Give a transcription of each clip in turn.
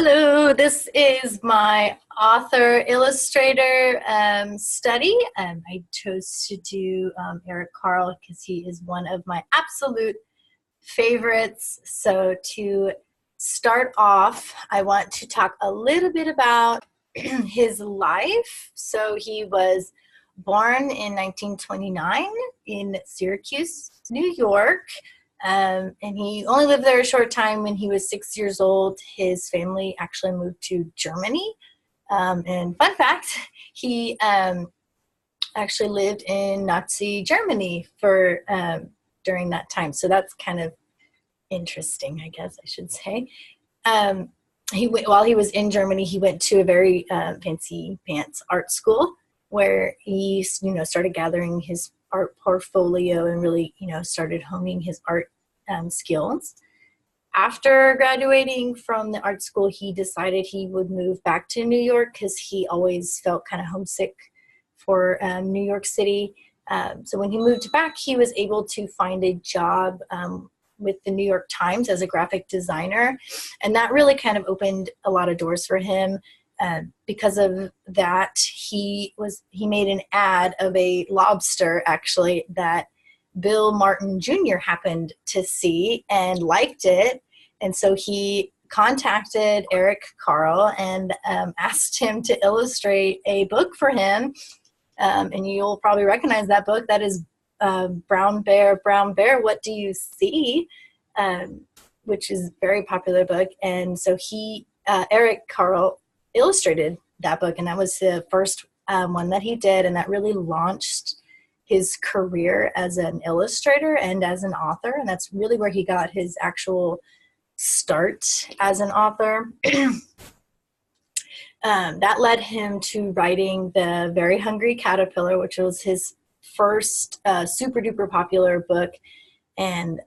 Hello, this is my author illustrator study. I chose to do Eric Carle because he is one of my absolute favorites. So to start off, I want to talk a little bit about his life. So he was born in 1929 in Syracuse, New York. And he only lived there a short time. When he was 6 years old, his family actually moved to Germany. And fun fact, he actually lived in Nazi Germany for during that time. So that's kind of interesting, I guess I should say. Um, while he was in Germany, he went to a very fancy pants art school where he, started gathering his art portfolio and really, started honing his art skills. After graduating from the art school, he decided he would move back to New York because he always felt kind of homesick for New York City. So when he moved back, he was able to find a job with the New York Times as a graphic designer. And that really kind of opened a lot of doors for him. Because of that, he made an ad of a lobster, actually, that Bill Martin Jr. happened to see and liked it. And so he contacted Eric Carle and asked him to illustrate a book for him. And you'll probably recognize that book. That is Brown Bear, What Do You See? Which is a very popular book. And so Eric Carle illustrated that book, and that was the first one that he did, and that really launched his career as an illustrator and as an author. And that's really where he got his actual start as an author. That led him to writing The Very Hungry Caterpillar, which was his first super duper popular book. And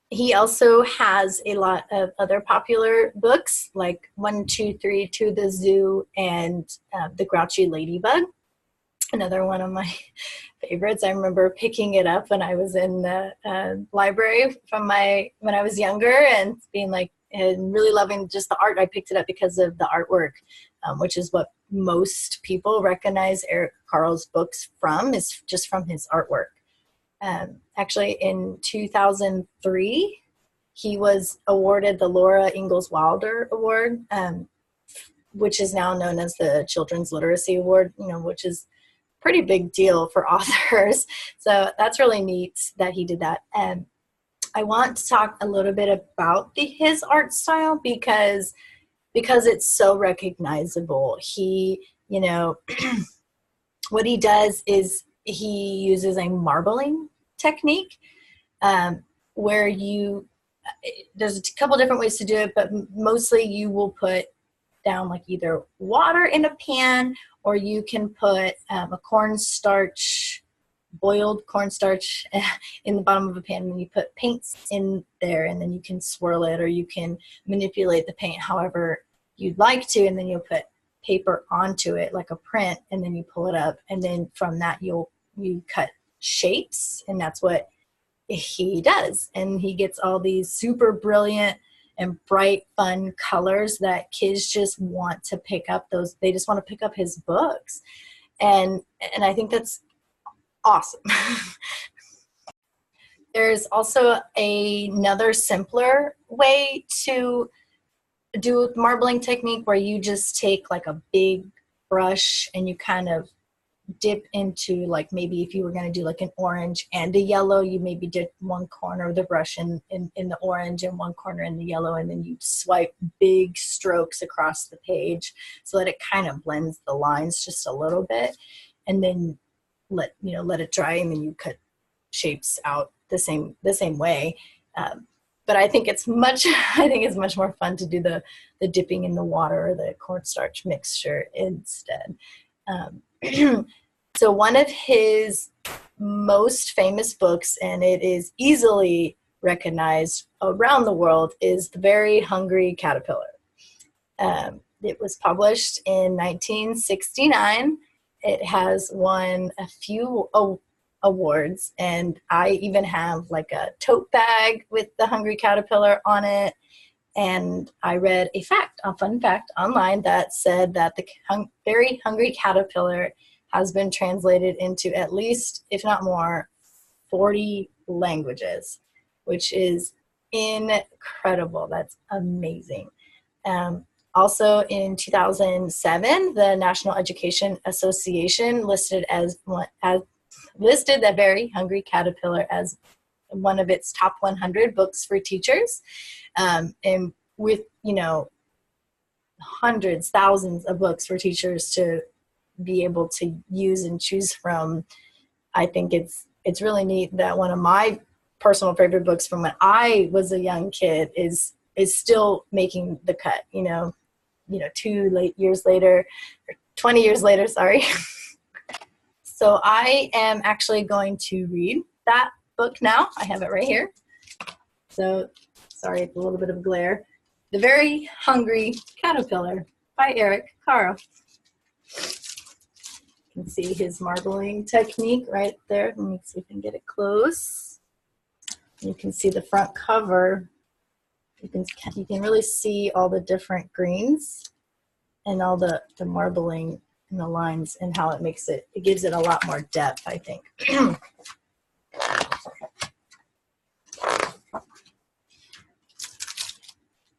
he also has a lot of other popular books like 1, 2, 3, To the Zoo, and The Grouchy Ladybug, another one of my favorites. I remember picking it up when I was in the library when I was younger and being like, and really loving just the art. I picked it up because of the artwork, which is what most people recognize Eric Carle's books from, is just from his artwork. Actually, in 2003, he was awarded the Laura Ingalls Wilder Award, which is now known as the Children's Literacy Award, which is a pretty big deal for authors. So that's really neat that he did that. I want to talk a little bit about his art style because it's so recognizable. He, what he does is he uses a marbling technique where there's a couple different ways to do it, but mostly you will put down like either water in a pan, or you can put boiled cornstarch in the bottom of a pan, and you put paints in there, and then you can swirl it, or you can manipulate the paint however you'd like to, and then you'll put paper onto it like a print, and then you pull it up, and then from that you cut shapes, and that's what he does. And he gets all these super brilliant and bright, fun colors that kids just want to pick up. They just want to pick up his books, and I think that's awesome. There's also another simpler way to do marbling technique where you just take like a big brush and you kind of dip into, like, maybe if you were going to do like an orange and a yellow, you maybe dip one corner of the brush in the orange and one corner in the yellow, and then you swipe big strokes across the page so that it kind of blends the lines just a little bit, and then let it dry, and then you cut shapes out the same way. But I think it's much more fun to do the dipping in the water or the cornstarch mixture instead. So one of his most famous books, and it is easily recognized around the world, is The Very Hungry Caterpillar. It was published in 1969. It has won a few awards. And I even have like a tote bag with the hungry caterpillar on it. And I read a fun fact online that said that the very hungry caterpillar has been translated into at least, if not more, 40 languages, which is incredible. That's amazing. Also in 2007, the National Education Association listed the Very Hungry Caterpillar as one of its top 100 books for teachers. And with, hundreds, thousands of books for teachers to be able to use and choose from, I think it's really neat that one of my personal favorite books from when I was a young kid is still making the cut, 2 years later, or 20 years later, sorry. So I am actually going to read that book now. I have it right here. So, sorry, it's a little bit of a glare. The Very Hungry Caterpillar by Eric Carle. You can see his marbling technique right there. Let me see if I can get it close. You can see the front cover. You can really see all the different greens and all the marbling and the lines and how it gives it a lot more depth, I think.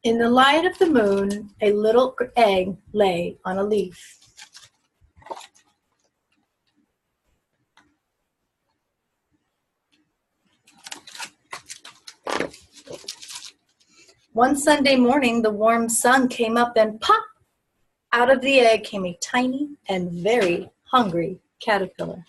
In the light of the moon, a little egg lay on a leaf. One Sunday morning, the warm sun came up and pop! Out of the egg came a tiny and very hungry caterpillar.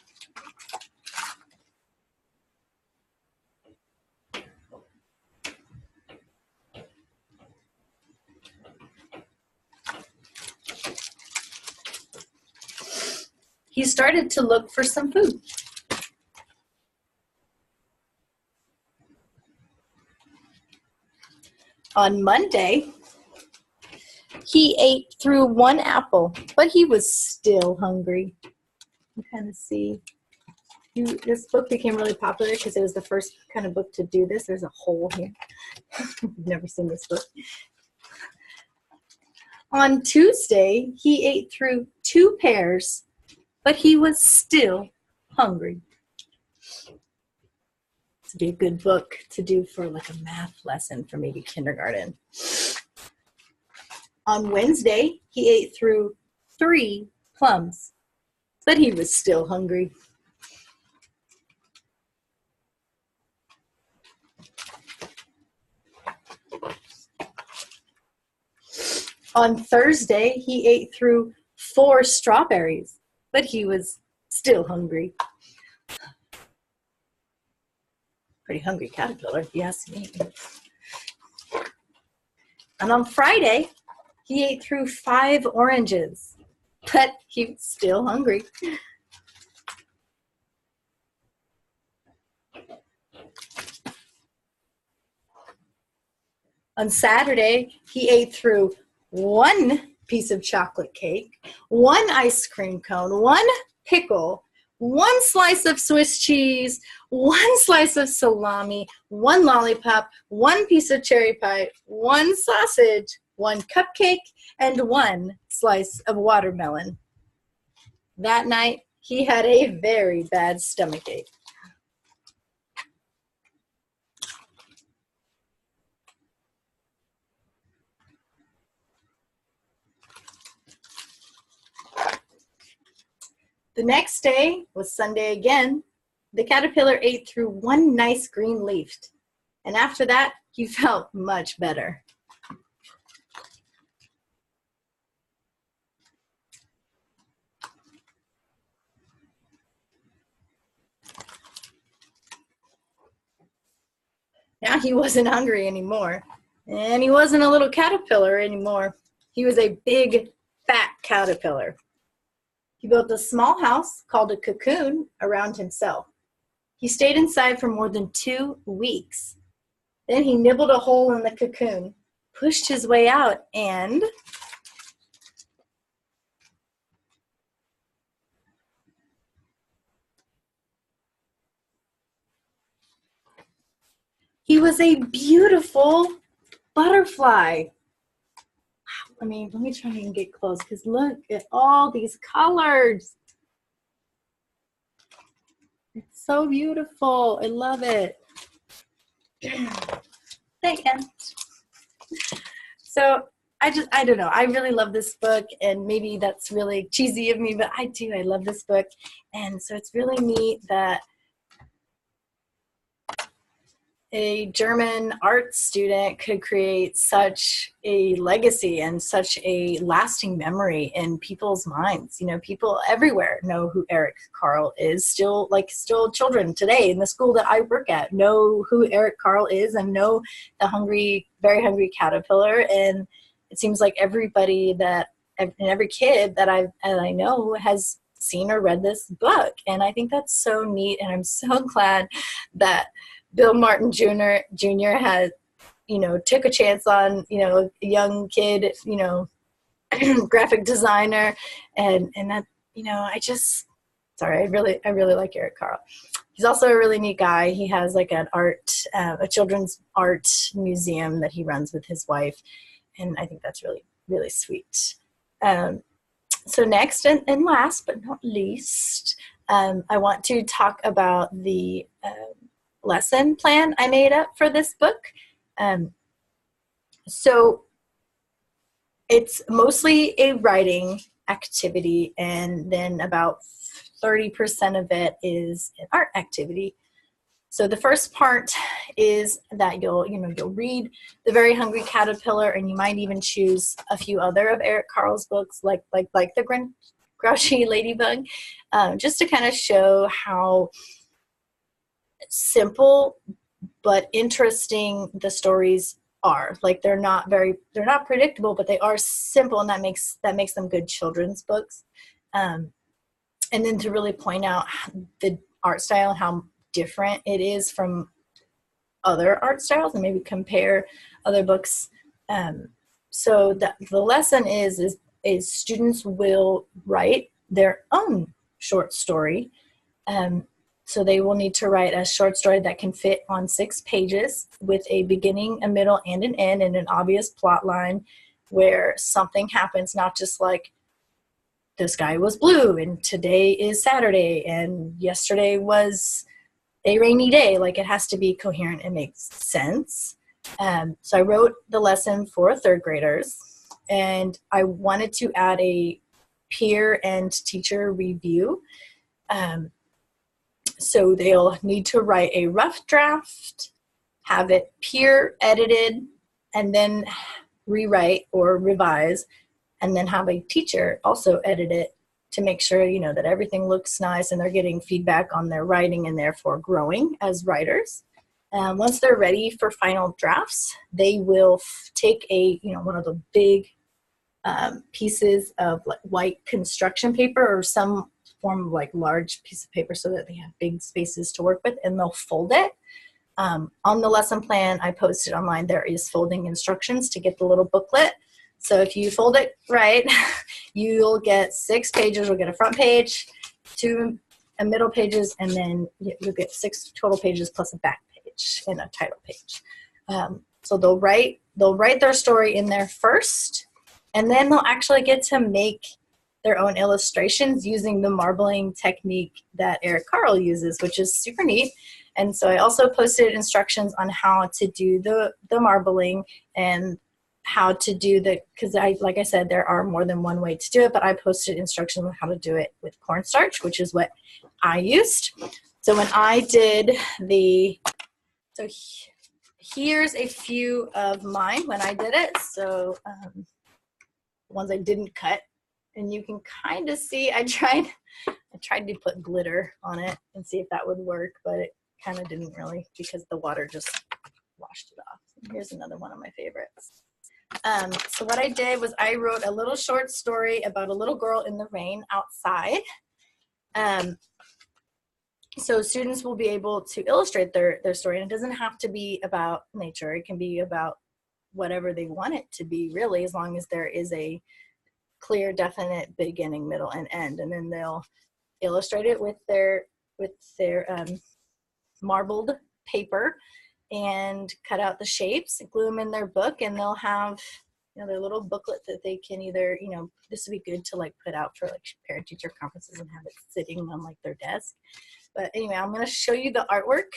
He started to look for some food. On Monday, he ate through one apple, but he was still hungry. You kind of see, this book became really popular because it was the first kind of book to do this. There's a hole here. I've never seen this book. On Tuesday, he ate through 2 pears, but he was still hungry. This would be a good book to do for like a math lesson for maybe kindergarten. On Wednesday, he ate through 3 plums, but he was still hungry. On Thursday, he ate through 4 strawberries, but he was still hungry. Pretty hungry caterpillar, if you ask me. And on Friday, he ate through 5 oranges, but he was still hungry. On Saturday, he ate through 1 piece of chocolate cake, 1 ice cream cone, 1 pickle, 1 slice of Swiss cheese, 1 slice of salami, 1 lollipop, 1 piece of cherry pie, 1 sausage, 1 cupcake, and 1 slice of watermelon. That night, he had a very bad stomachache. The next day was Sunday again. The caterpillar ate through 1 nice green leaf, and after that, he felt much better. Now he wasn't hungry anymore, and he wasn't a little caterpillar anymore. He was a big, fat caterpillar. He built a small house called a cocoon around himself. He stayed inside for more than 2 weeks. Then he nibbled a hole in the cocoon, pushed his way out, and was a beautiful butterfly. I mean, let me try and get close because look at all these colors. It's so beautiful. I love it. Second. So I don't know. I really love this book, and maybe that's really cheesy of me, but I do. I love this book. And so it's really neat that a German art student could create such a legacy and such a lasting memory in people's minds. You know, people everywhere know who Eric Carle is. Still children today in the school that I work at know who Eric Carle is and know the hungry, very hungry caterpillar. And it seems like everybody and every kid that I know has seen or read this book. And I think that's so neat. And I'm so glad that Bill Martin Jr. has, took a chance on, a young kid, graphic designer, and that, I really like Eric Carle. He's also a really neat guy. He has like a children's art museum that he runs with his wife, and I think that's really, really sweet. So next and last but not least, I want to talk about the lesson plan I made up for this book. So it's mostly a writing activity, and then about 30% of it is an art activity. So the first part is that you'll read The Very Hungry Caterpillar, and you might even choose a few other of Eric Carle's books, like The Grouchy Ladybug, just to kind of show how simple but interesting the stories are. Like they're not predictable, but they are simple, and that makes them good children's books. And then to really point out the art style and how different it is from other art styles, and maybe compare other books. So the lesson is students will write their own short story. So they will need to write a short story that can fit on 6 pages with a beginning, a middle, and an end, and an obvious plot line where something happens, not just like the sky was blue and today is Saturday and yesterday was a rainy day. Like it has to be coherent and make sense. So I wrote the lesson for 3rd graders, and I wanted to add a peer and teacher review. So they'll need to write a rough draft, have it peer edited, and then rewrite or revise, and then have a teacher also edit it to make sure, that everything looks nice and they're getting feedback on their writing and therefore growing as writers. Once they're ready for final drafts, they will take one of the big pieces of like white construction paper or some form of like large piece of paper so that they have big spaces to work with, and they'll fold it. On the lesson plan I posted online, there is folding instructions to get the little booklet. So if you fold it right, you'll get 6 pages. You'll get a front page, 2 middle pages, and then you'll get 6 total pages plus a back page and a title page. So they'll write their story in there first, and then they'll actually get to make their own illustrations using the marbling technique that Eric Carle uses, which is super neat. And so I also posted instructions on how to do the marbling and how to do because like I said, there are more than one way to do it, but I posted instructions on how to do it with cornstarch, which is what I used. So when I did here's a few of mine when I did it. So ones I didn't cut, and you can kind of see, I tried to put glitter on it and see if that would work, but it kind of didn't really because the water just washed it off. Here's another one of my favorites. So what I did was I wrote a little short story about a little girl in the rain outside. So students will be able to illustrate their story, and it doesn't have to be about nature. It can be about whatever they want it to be, really, as long as there is a clear, definite beginning, middle, and end. And then they'll illustrate it with their marbled paper, and cut out the shapes, glue them in their book, and they'll have, you know, their little booklet that they can either, you know, this would be good to like put out for like parent teacher conferences and have it sitting on like their desk. But anyway, I'm going to show you the artwork.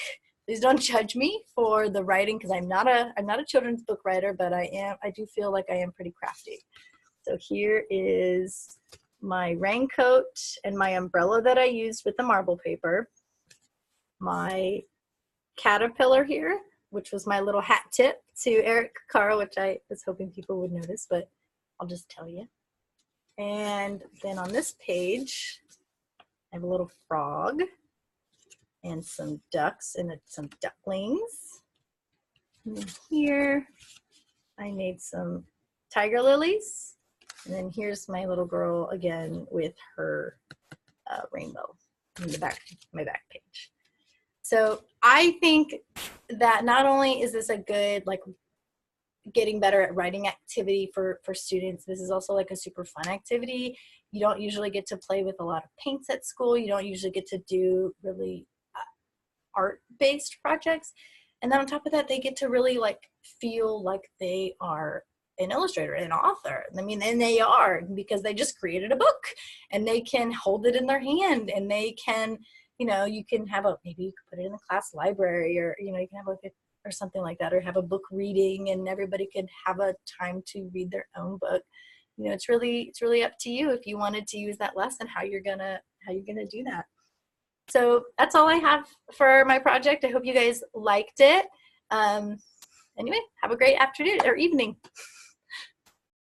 Please don't judge me for the writing, because I'm not a children's book writer, but I do feel like I am pretty crafty. So here is my raincoat and my umbrella that I used with the marble paper. My caterpillar here, which was my little hat tip to Eric Carle, which I was hoping people would notice, but I'll just tell you. And then on this page, I have a little frog and some ducks and some ducklings. And then here, I made some tiger lilies. And then here's my little girl again with her rainbow in the back, my back page. So I think that not only is this a good, like, getting better at writing activity for students, this is also like a super fun activity. You don't usually get to play with a lot of paints at school. You don't usually get to do really art-based projects. And then on top of that, they get to really like feel like they are an illustrator, an author. I mean, and they are, because they just created a book and they can hold it in their hand, and they can, you know, you can have maybe you could put it in the class library, or, you know, you can have like or something like that, or have a book reading, and everybody could have a time to read their own book. You know, it's really up to you if you wanted to use that lesson, how you're gonna do that. So that's all I have for my project. I hope you guys liked it. Anyway, have a great afternoon or evening.